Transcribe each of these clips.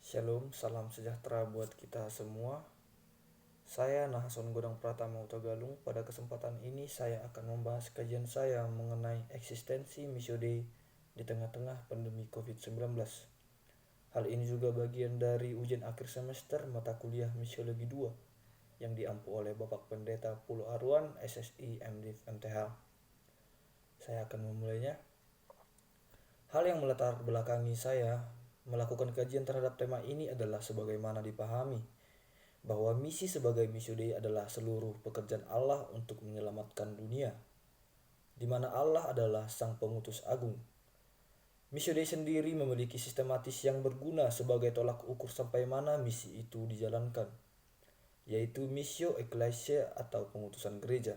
Shalom, salam sejahtera buat kita semua. Saya Nahason Godang Pratama Utagalung. Pada kesempatan ini saya akan membahas kajian saya mengenai eksistensi Missio Dei di tengah-tengah pandemi COVID-19. Hal ini juga bagian dari ujian akhir semester mata kuliah Missiologi 2 yang diampu oleh Bapak Pendeta Pulo Arwan, SSI, MDiv, MTH. Saya akan memulainya. Hal yang melatar belakangi saya melakukan kajian terhadap tema ini adalah sebagaimana dipahami bahwa misi sebagai Missio Dei adalah seluruh pekerjaan Allah untuk menyelamatkan dunia, di mana Allah adalah Sang Pengutus Agung. Missio Dei sendiri memiliki sistematis yang berguna sebagai tolak ukur sampai mana misi itu dijalankan, yaitu Missio Ecclesiae atau pengutusan gereja,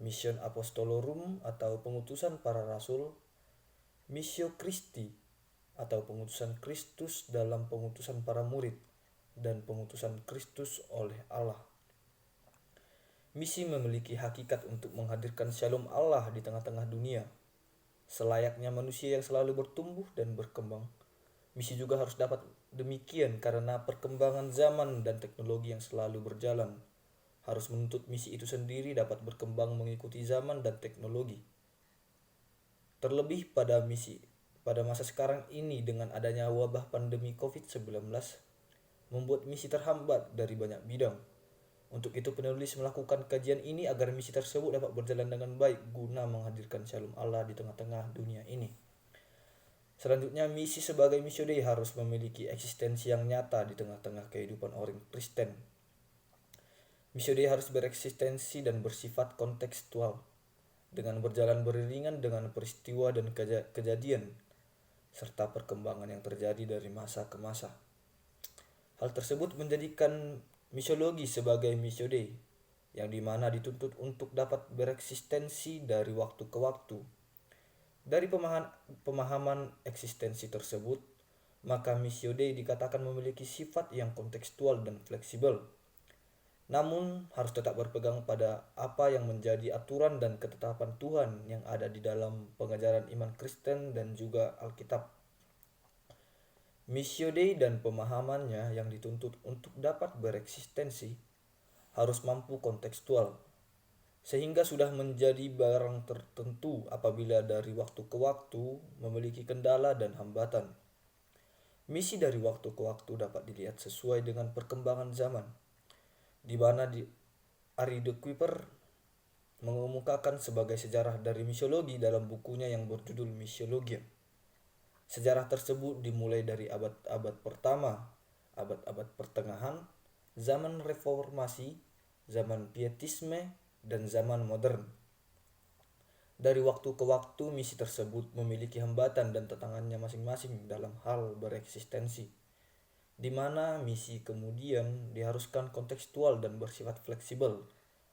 Mission Apostolorum atau pengutusan para rasul, Missio Christi atau pengutusan Kristus dalam pengutusan para murid, dan pengutusan Kristus oleh Allah. Misi memiliki hakikat untuk menghadirkan shalom Allah di tengah-tengah dunia. Selayaknya manusia yang selalu bertumbuh dan berkembang, misi juga harus dapat demikian karena perkembangan zaman dan teknologi yang selalu berjalan harus menuntut misi itu sendiri dapat berkembang mengikuti zaman dan teknologi. Terlebih pada masa sekarang ini dengan adanya wabah pandemi COVID-19 membuat misi terhambat dari banyak bidang. Untuk itu penulis melakukan kajian ini agar misi tersebut dapat berjalan dengan baik guna menghadirkan shalom Allah di tengah-tengah dunia ini. Selanjutnya, misi sebagai Missio Dei harus memiliki eksistensi yang nyata di tengah-tengah kehidupan orang Kristen. Missio Dei harus bereksistensi dan bersifat kontekstual, dengan berjalan beriringan dengan peristiwa dan kejadian, serta perkembangan yang terjadi dari masa ke masa. Hal tersebut menjadikan missiologi sebagai Missio Dei, yang dimana dituntut untuk dapat bereksistensi dari waktu ke waktu. Dari pemahaman eksistensi tersebut, maka Missio Dei dikatakan memiliki sifat yang kontekstual dan fleksibel, namun harus tetap berpegang pada apa yang menjadi aturan dan ketetapan Tuhan yang ada di dalam pengajaran iman Kristen dan juga Alkitab. Missio Dei dan pemahamannya yang dituntut untuk dapat bereksistensi harus mampu kontekstual, sehingga sudah menjadi barang tertentu apabila dari waktu ke waktu memiliki kendala dan hambatan. Misi dari waktu ke waktu dapat dilihat sesuai dengan perkembangan zaman, di mana Ari de Kuiper mengemukakan sebagai sejarah dari missiologi dalam bukunya yang berjudul Missiologia. Sejarah tersebut dimulai dari abad-abad pertama, abad-abad pertengahan, zaman reformasi, zaman pietisme, dan zaman modern. Dari waktu ke waktu misi tersebut memiliki hambatan dan tantangannya masing-masing dalam hal bereksistensi, di mana misi kemudian diharuskan kontekstual dan bersifat fleksibel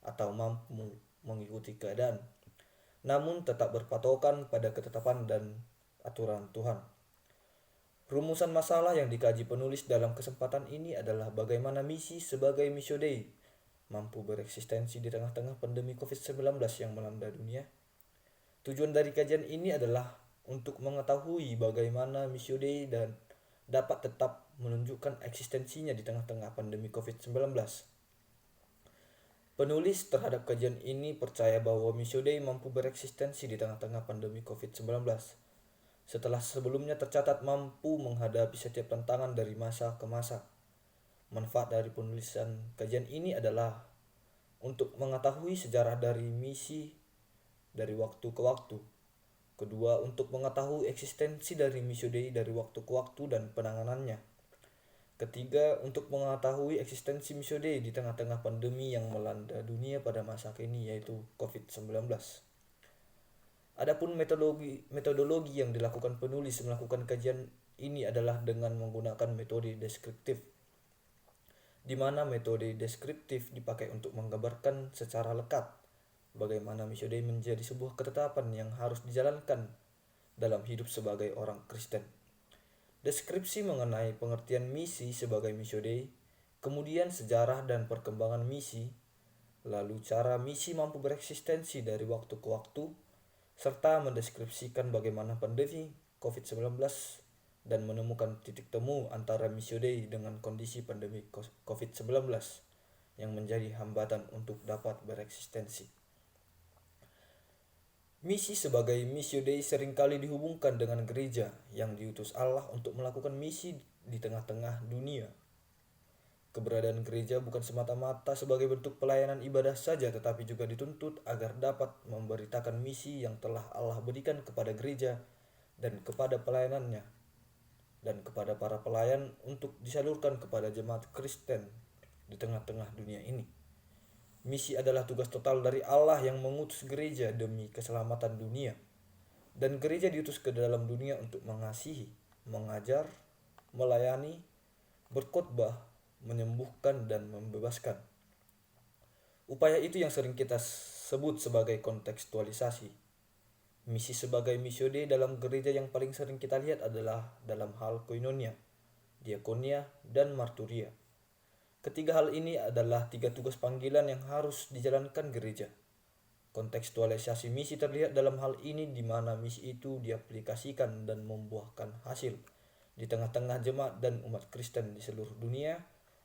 atau mampu mengikuti keadaan, namun tetap berpatokan pada ketetapan dan aturan Tuhan. Rumusan masalah yang dikaji penulis dalam kesempatan ini adalah bagaimana misi sebagai Missio Dei mampu bereksistensi di tengah-tengah pandemi COVID-19 yang melanda dunia. Tujuan dari kajian ini adalah untuk mengetahui bagaimana Missio Dei dan dapat tetap menunjukkan eksistensinya di tengah-tengah pandemi COVID-19. Penulis terhadap kajian ini percaya bahwa Missio Dei mampu bereksistensi di tengah-tengah pandemi COVID-19 setelah sebelumnya tercatat mampu menghadapi setiap tantangan dari masa ke masa. Manfaat dari penulisan kajian ini adalah untuk mengetahui sejarah dari misi dari waktu ke waktu. Kedua, untuk mengetahui eksistensi dari Missio Dei dari waktu ke waktu dan penanganannya. Ketiga, untuk mengetahui eksistensi Missio Dei di tengah-tengah pandemi yang melanda dunia pada masa kini yaitu COVID-19. Adapun metodologi yang dilakukan penulis melakukan kajian ini adalah dengan menggunakan metode deskriptif, di mana metode deskriptif dipakai untuk menggambarkan secara lekat bagaimana Missio Dei menjadi sebuah ketetapan yang harus dijalankan dalam hidup sebagai orang Kristen. Deskripsi mengenai pengertian misi sebagai Missio Dei, kemudian sejarah dan perkembangan misi, lalu cara misi mampu bereksistensi dari waktu ke waktu, serta mendeskripsikan bagaimana pandemi COVID-19 dan menemukan titik temu antara Missio Dei dengan kondisi pandemi COVID-19 yang menjadi hambatan untuk dapat bereksistensi. Misi sebagai Missio Dei seringkali dihubungkan dengan gereja yang diutus Allah untuk melakukan misi di tengah-tengah dunia. Keberadaan gereja bukan semata-mata sebagai bentuk pelayanan ibadah saja, tetapi juga dituntut agar dapat memberitakan misi yang telah Allah berikan kepada gereja dan kepada pelayanannya, dan kepada para pelayan untuk disalurkan kepada jemaat Kristen di tengah-tengah dunia ini. Misi adalah tugas total dari Allah yang mengutus gereja demi keselamatan dunia. Dan gereja diutus ke dalam dunia untuk mengasihi, mengajar, melayani, berkhotbah, menyembuhkan, dan membebaskan. Upaya itu yang sering kita sebut sebagai kontekstualisasi. Misi sebagai Missio Dei dalam gereja yang paling sering kita lihat adalah dalam hal koinonia, diakonia, dan marturia. Ketiga hal ini adalah 3 tugas panggilan yang harus dijalankan gereja. Kontekstualisasi misi terlihat dalam hal ini di mana misi itu diaplikasikan dan membuahkan hasil di tengah-tengah jemaat dan umat Kristen di seluruh dunia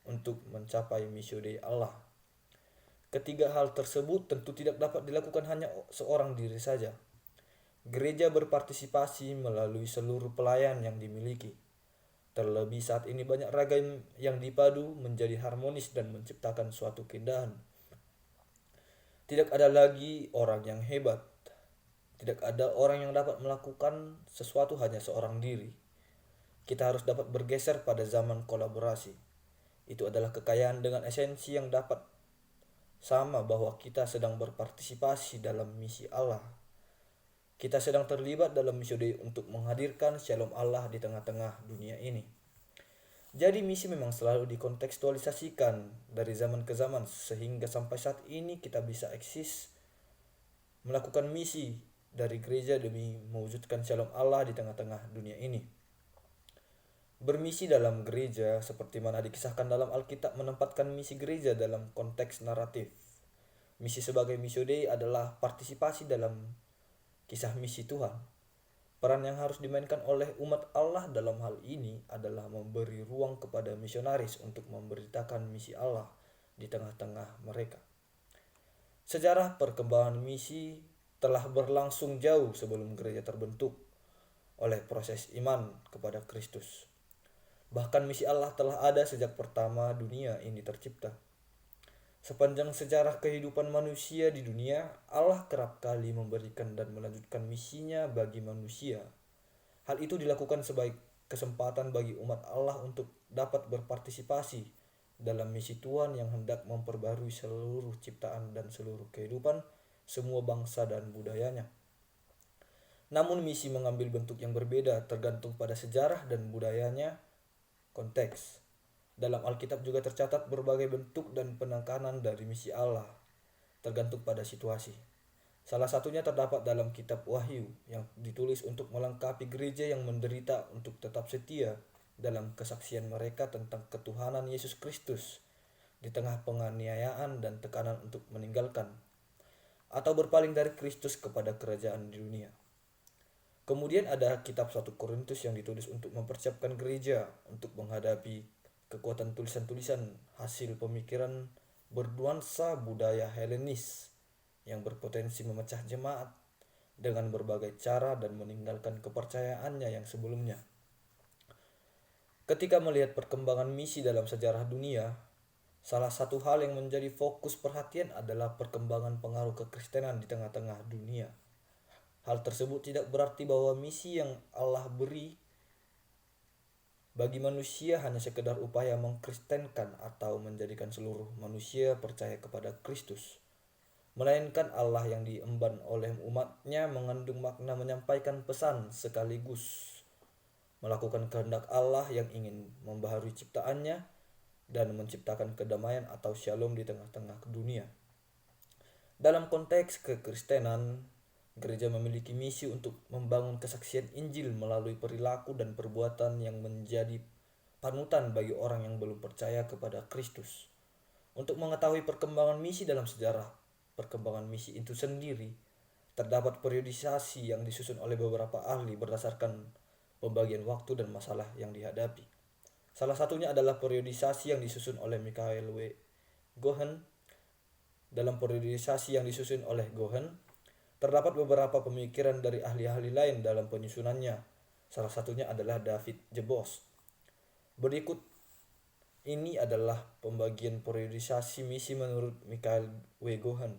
untuk mencapai Missio Dei Allah. Ketiga hal tersebut tentu tidak dapat dilakukan hanya seorang diri saja. Gereja berpartisipasi melalui seluruh pelayan yang dimiliki. Terlebih saat ini banyak ragam yang dipadu menjadi harmonis dan menciptakan suatu keindahan. Tidak ada lagi orang yang hebat. Tidak ada orang yang dapat melakukan sesuatu hanya seorang diri. Kita harus dapat bergeser pada zaman kolaborasi. Itu adalah kekayaan dengan esensi yang dapat sama bahwa kita sedang berpartisipasi dalam misi Allah. Kita sedang terlibat dalam Missio Dei untuk menghadirkan Shalom Allah di tengah-tengah dunia ini. Jadi misi memang selalu dikontekstualisasikan dari zaman ke zaman sehingga sampai saat ini kita bisa eksis melakukan misi dari gereja demi mewujudkan Shalom Allah di tengah-tengah dunia ini. Bermisi dalam gereja seperti mana dikisahkan dalam Alkitab menempatkan misi gereja dalam konteks naratif. Misi sebagai Missio Dei adalah partisipasi dalam kisah misi Tuhan. Peran yang harus dimainkan oleh umat Allah dalam hal ini adalah memberi ruang kepada misionaris untuk memberitakan misi Allah di tengah-tengah mereka. Sejarah perkembangan misi telah berlangsung jauh sebelum gereja terbentuk oleh proses iman kepada Kristus. Bahkan misi Allah telah ada sejak pertama dunia ini tercipta. Sepanjang sejarah kehidupan manusia di dunia, Allah kerap kali memberikan dan melanjutkan misinya bagi manusia. Hal itu dilakukan sebagai kesempatan bagi umat Allah untuk dapat berpartisipasi dalam misi Tuhan yang hendak memperbarui seluruh ciptaan dan seluruh kehidupan, semua bangsa dan budayanya. Namun misi mengambil bentuk yang berbeda tergantung pada sejarah dan budayanya, konteks. Dalam Alkitab juga tercatat berbagai bentuk dan penekanan dari misi Allah, tergantung pada situasi. Salah satunya terdapat dalam kitab Wahyu yang ditulis untuk melengkapi gereja yang menderita untuk tetap setia dalam kesaksian mereka tentang ketuhanan Yesus Kristus di tengah penganiayaan dan tekanan untuk meninggalkan atau berpaling dari Kristus kepada kerajaan di dunia. Kemudian ada kitab 1 Korintus yang ditulis untuk mempersiapkan gereja untuk menghadapi kekuatan tulisan-tulisan hasil pemikiran bernuansa budaya Helenis yang berpotensi memecah jemaat dengan berbagai cara dan meninggalkan kepercayaannya yang sebelumnya. Ketika melihat perkembangan misi dalam sejarah dunia, salah satu hal yang menjadi fokus perhatian adalah perkembangan pengaruh kekristenan di tengah-tengah dunia. Hal tersebut tidak berarti bahwa misi yang Allah beri bagi manusia hanya sekedar upaya mengkristenkan atau menjadikan seluruh manusia percaya kepada Kristus. Melainkan Allah yang diemban oleh umatnya mengandung makna menyampaikan pesan sekaligus melakukan kehendak Allah yang ingin membaharui ciptaannya dan menciptakan kedamaian atau shalom di tengah-tengah dunia. Dalam konteks kekristenan, gereja memiliki misi untuk membangun kesaksian Injil melalui perilaku dan perbuatan yang menjadi panutan bagi orang yang belum percaya kepada Kristus. Untuk mengetahui perkembangan misi dalam sejarah perkembangan misi itu sendiri, terdapat periodisasi yang disusun oleh beberapa ahli berdasarkan pembagian waktu dan masalah yang dihadapi. Salah satunya adalah periodisasi yang disusun oleh Michael W. Gohan. Dalam periodisasi yang disusun oleh Gohan, terdapat beberapa pemikiran dari ahli-ahli lain dalam penyusunannya. Salah satunya adalah David Jebos. Berikut ini adalah pembagian periodisasi misi menurut Michael W. Gohan.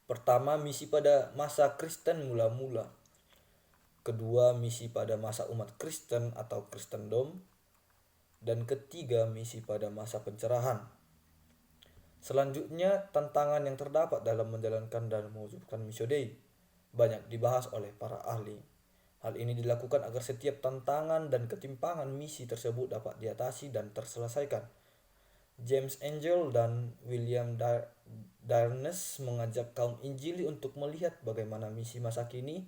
Pertama, misi pada masa Kristen mula-mula. Kedua, misi pada masa umat Kristen atau Kristendom. Dan ketiga, misi pada masa pencerahan. Selanjutnya, tantangan yang terdapat dalam menjalankan dan mewujudkan Missio Dei banyak dibahas oleh para ahli. Hal ini dilakukan agar setiap tantangan dan ketimpangan misi tersebut dapat diatasi dan terselesaikan. James Angel dan William Darnes mengajak kaum Injili untuk melihat bagaimana misi masa kini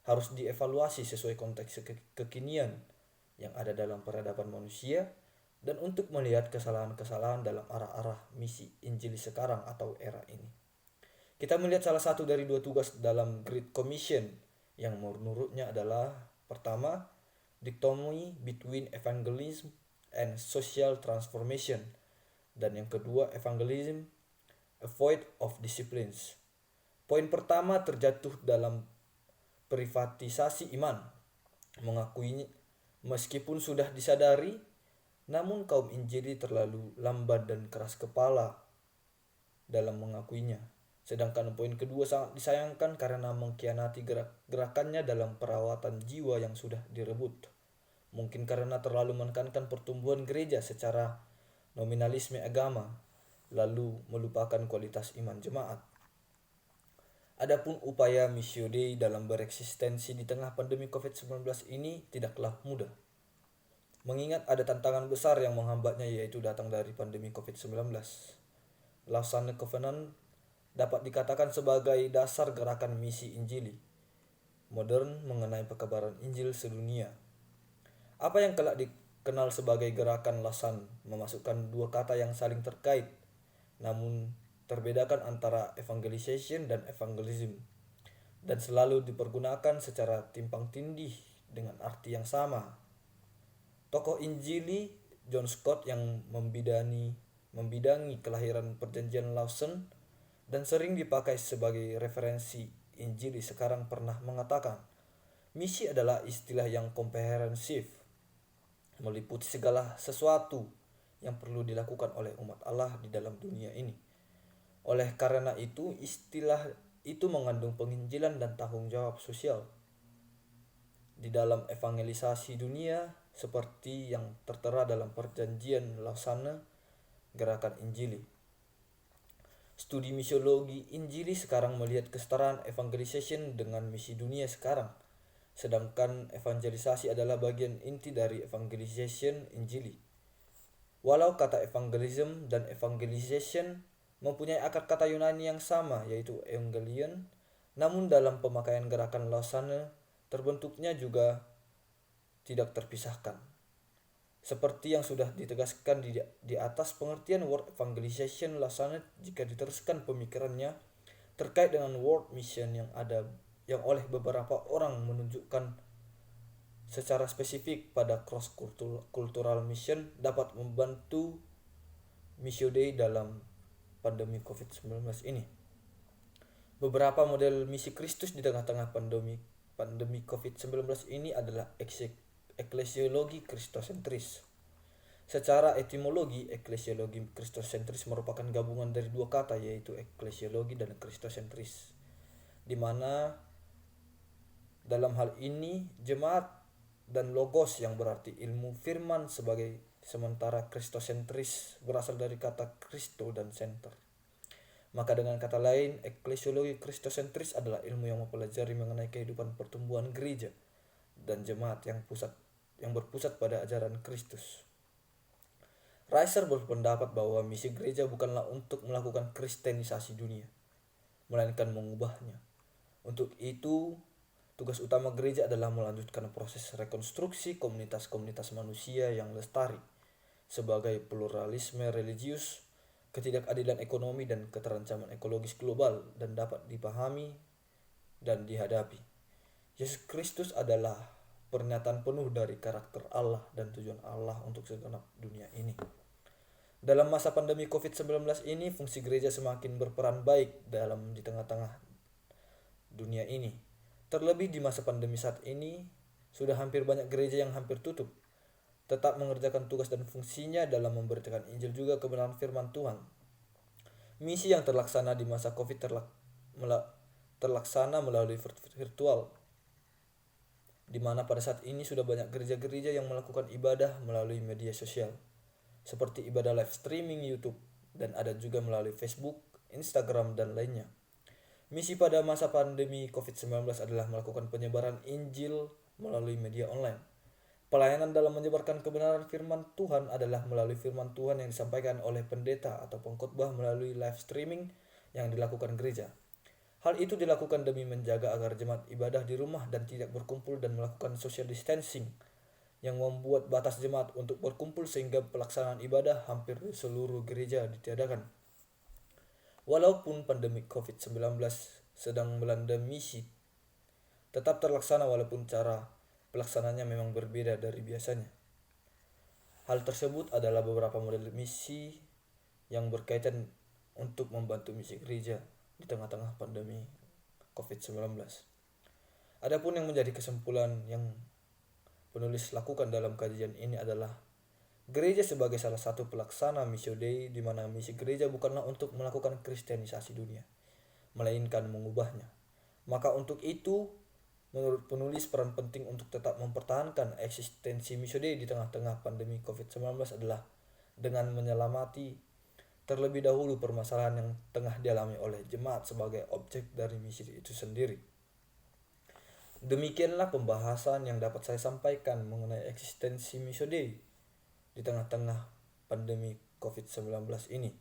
harus dievaluasi sesuai konteks kekinian yang ada dalam peradaban manusia, dan untuk melihat kesalahan-kesalahan dalam arah-arah misi Injili sekarang atau era ini. Kita melihat salah satu dari dua tugas dalam Great Commission yang menurutnya adalah: pertama, dichotomy between evangelism and social transformation, dan yang kedua, evangelism, a void of disciplines. Poin pertama terjatuh dalam privatisasi iman, mengakuinya meskipun sudah disadari. Namun kaum Injili terlalu lambat dan keras kepala dalam mengakuinya. Sedangkan poin kedua sangat disayangkan karena mengkhianati gerakannya dalam perawatan jiwa yang sudah direbut. Mungkin karena terlalu menekankan pertumbuhan gereja secara nominalisme agama, lalu melupakan kualitas iman jemaat. Adapun upaya Missio Dei dalam bereksistensi di tengah pandemi COVID-19 ini tidaklah mudah. Mengingat ada tantangan besar yang menghambatnya, yaitu datang dari pandemi COVID-19. Lausanne Covenant dapat dikatakan sebagai dasar gerakan misi Injili modern mengenai pekabaran Injil sedunia. Apa yang kelak dikenal sebagai gerakan Lausanne memasukkan dua kata yang saling terkait, namun terbedakan antara evangelization dan evangelism, dan selalu dipergunakan secara timpang tindih dengan arti yang sama. Tokoh Injili John Stott yang membidangi kelahiran perjanjian Lausanne dan sering dipakai sebagai referensi Injili sekarang pernah mengatakan, misi adalah istilah yang komprehensif, meliputi segala sesuatu yang perlu dilakukan oleh umat Allah di dalam dunia ini. Oleh karena itu, istilah itu mengandung penginjilan dan tanggung jawab sosial di dalam evangelisasi dunia, seperti yang tertera dalam perjanjian Lausanne, gerakan Injili. Studi misiologi Injili sekarang melihat kesetaraan evangelization dengan misi dunia sekarang, sedangkan evangelisasi adalah bagian inti dari evangelization Injili. Walau kata evangelism dan evangelization mempunyai akar kata Yunani yang sama, yaitu evangelion, namun dalam pemakaian gerakan Lausanne terbentuknya juga tidak terpisahkan. Seperti yang sudah ditegaskan di atas, pengertian word evangelization Lausanne jika diteruskan pemikirannya terkait dengan word mission yang oleh beberapa orang menunjukkan secara spesifik pada cross cultural mission dapat membantu Missio Dei dalam pandemi COVID-19 ini. Beberapa model misi Kristus di tengah-tengah pandemi COVID-19 ini adalah eklesiologi kristosentris. Secara etimologi, eklesiologi kristosentris merupakan gabungan dari dua kata, yaitu eklesiologi dan kristosentris, di mana dalam hal ini jemaat dan logos yang berarti ilmu firman sementara kristosentris berasal dari kata Kristo dan center. Maka dengan kata lain, eklesiologi kristosentris adalah ilmu yang mempelajari mengenai kehidupan pertumbuhan gereja dan jemaat yang berpusat pada ajaran Kristus. Reiser berpendapat bahwa misi gereja bukanlah untuk melakukan kristenisasi dunia, melainkan mengubahnya. Untuk itu, tugas utama gereja adalah melanjutkan proses rekonstruksi komunitas-komunitas manusia yang lestari sebagai pluralisme religius, ketidakadilan ekonomi, dan keterancaman ekologis global dan dapat dipahami dan dihadapi. Yesus Kristus adalah pernyataan penuh dari karakter Allah dan tujuan Allah untuk segenap dunia ini. Dalam masa pandemi COVID-19 ini, fungsi gereja semakin berperan baik di tengah-tengah dunia ini. Terlebih di masa pandemi saat ini, sudah hampir banyak gereja yang hampir tutup, tetap mengerjakan tugas dan fungsinya dalam memberitakan Injil juga kebenaran firman Tuhan. Misi yang terlaksana di masa COVID terlaksana melalui virtual, di mana pada saat ini sudah banyak gereja-gereja yang melakukan ibadah melalui media sosial, seperti ibadah live streaming YouTube, dan ada juga melalui Facebook, Instagram, dan lainnya. Misi pada masa pandemi COVID-19 adalah melakukan penyebaran Injil melalui media online. Pelayanan dalam menyebarkan kebenaran firman Tuhan adalah melalui firman Tuhan yang disampaikan oleh pendeta atau pengkhotbah melalui live streaming yang dilakukan gereja. Hal itu dilakukan demi menjaga agar jemaat ibadah di rumah dan tidak berkumpul dan melakukan social distancing yang membuat batas jemaat untuk berkumpul sehingga pelaksanaan ibadah hampir di seluruh gereja ditiadakan. Walaupun pandemi COVID-19 sedang melanda misi tetap terlaksana walaupun cara pelaksananya memang berbeda dari biasanya. Hal tersebut adalah beberapa model misi yang berkaitan untuk membantu misi gereja di tengah-tengah pandemi COVID-19. Adapun yang menjadi kesimpulan yang penulis lakukan dalam kajian ini adalah gereja sebagai salah satu pelaksana Missio Dei, di mana misi gereja bukanlah untuk melakukan kristenisasi dunia, melainkan mengubahnya. Maka untuk itu, menurut penulis, peran penting untuk tetap mempertahankan eksistensi Missio Dei di tengah-tengah pandemi COVID-19 adalah dengan menyelamati terlebih dahulu permasalahan yang tengah dialami oleh jemaat sebagai objek dari misi itu sendiri. Demikianlah pembahasan yang dapat saya sampaikan mengenai eksistensi Missio Dei di tengah-tengah pandemi COVID-19 ini.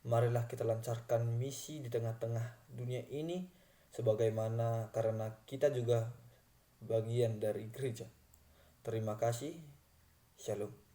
Marilah kita lancarkan misi di tengah-tengah dunia ini sebagaimana karena kita juga bagian dari gereja. Terima kasih. Shalom.